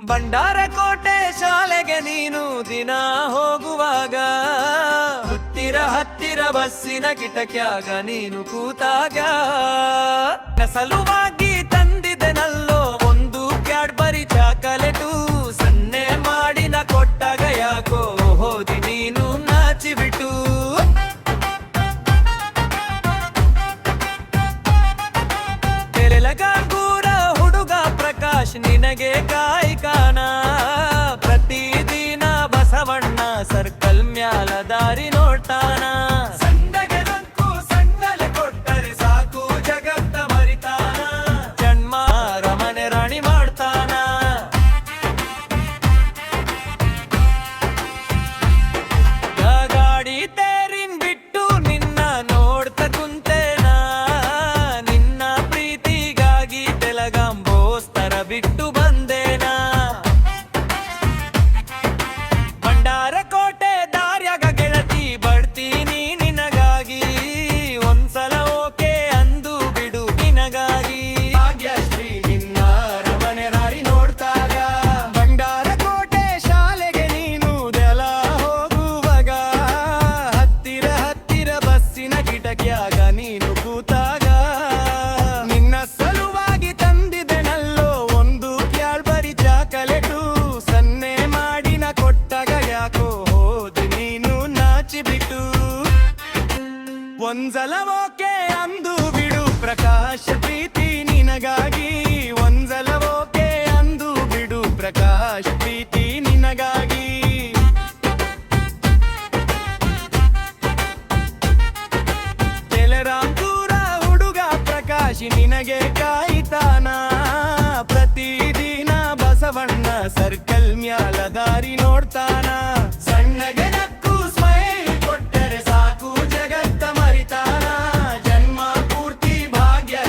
ಬಂಡಾರಕೋಟೆ ಶಾಲೆಗೆ ನೀನು ದಿನ ಹೋಗುವಾಗ ಹತ್ತಿರ ಬಸ್ಸಿನ ಕಿಟಕ್ಯಾಗ ನೀನು ಕೂತಾಗ ಸಲುವಾಗಿ ತಂದಿದೆನಲ್ಲೋ ಒಂದು ಕ್ಯಾಡ್ಬರಿ ಚಾಕಲೇಟು ಸನ್ನೆ ಮಾಡಿನ ಕೊಟ್ಟಾಗ ಯಾಕೋ ಹೋದಿ ನೀನು ನಾಚಿಬಿಟ್ಟು ತೆಲಗಾಂಗೂರ ಹುಡುಗ ಪ್ರಕಾಶ್ ನಿನಗೆ ಕಾಯ್ಕಾನ ಪ್ರತಿದಿನ ಬಸವಣ್ಣ ಸರ್ಕಲ್ ಮ್ಯಾಲ ದಾರಿ ನೋಡ್ತಾನ ಸಂದಗೆ ರಂಕು ಸಂದಲೆ ಕೊಟ್ಟರೆ ಸಾಕು ಜಗತ್ತ ಮರಿತಾನ ಜನ್ಮ ರಮನೆ ರಾಣಿ ಮಾಡ್ತಾನ ಗಾಡಿ ತೇರಿನ್ ಬಿಟ್ಟು ನಿನ್ನ ನೋಡ್ತ ಕುಂತೇನ ನಿನ್ನ ಪ್ರೀತಿಗಾಗಿ ತೆಲಗಾಂಬೋಸ್ತರ ಬಿಟ್ಟು ಬಂದೇನ ಬಂಡಾರಕೋಟೆ ದಾರ್ಯಾಗ ಗೆಳತಿ ಬಡ್ತೀನಿ ನಿನಗಾಗಿ ಒಂದ್ಸಲ ಓಕೆ ಅಂದು ಬಿಡು ನಿನಗಾಗಿ ಭಾಗ್ಯಶ್ರೀ ನಿನ್ನ ರಮನೆ ರಾರಿ ನೋಡ್ತಾಗ ಬಂಡಾರಕೋಟೆ ಶಾಲೆಗೆ ನೀನು ದೆಲ ಹೋಗುವಾಗ ಹತ್ತಿರ ಬಸ್ಸಿನ ಕಿಟಕಿಯಾಗ ನೀನು ಕೂತಾಗ ನಿನ್ನ ಸಲುವಾಗಿ ತಂದಿದೆನಲ್ಲೋ ಒಂದು ಕ್ಯಾಡ್ಬರಿ ಚಾಕಲೇಟು ಸನ್ನೆ ಮಾಡಿನ ಕೊಟ್ಟಾಗ ಯಾಕೋ ಹೋದು ನೀನು ನಾಚಿಬಿಟ್ಟು ಒಂದ್ಸಲ ಓಕೆ ಅಂದು ಬಿಡು ಪ್ರಕಾಶ್ ಪ್ರೀತಿ ನಿನಗಾಗಿ ಒಂದ್ಸಲ ಓಕೆ ಅಂದು ಬಿಡು ಪ್ರಕಾಶ್ ಪ್ರೀತಿ ನಿನಗಾಗಿ ತೆಲರಾಂಪುರ ಹುಡುಗ ಪ್ರಕಾಶ್ ನಿನಗೆ ಕಾಯ್ತಾನ ಪ್ರತಿದಿನ ಬಸವಣ್ಣ ಸರ್ಕಲ್ ಮ್ಯಾಲ ದಾರಿ ನೋಡ್ತಾನ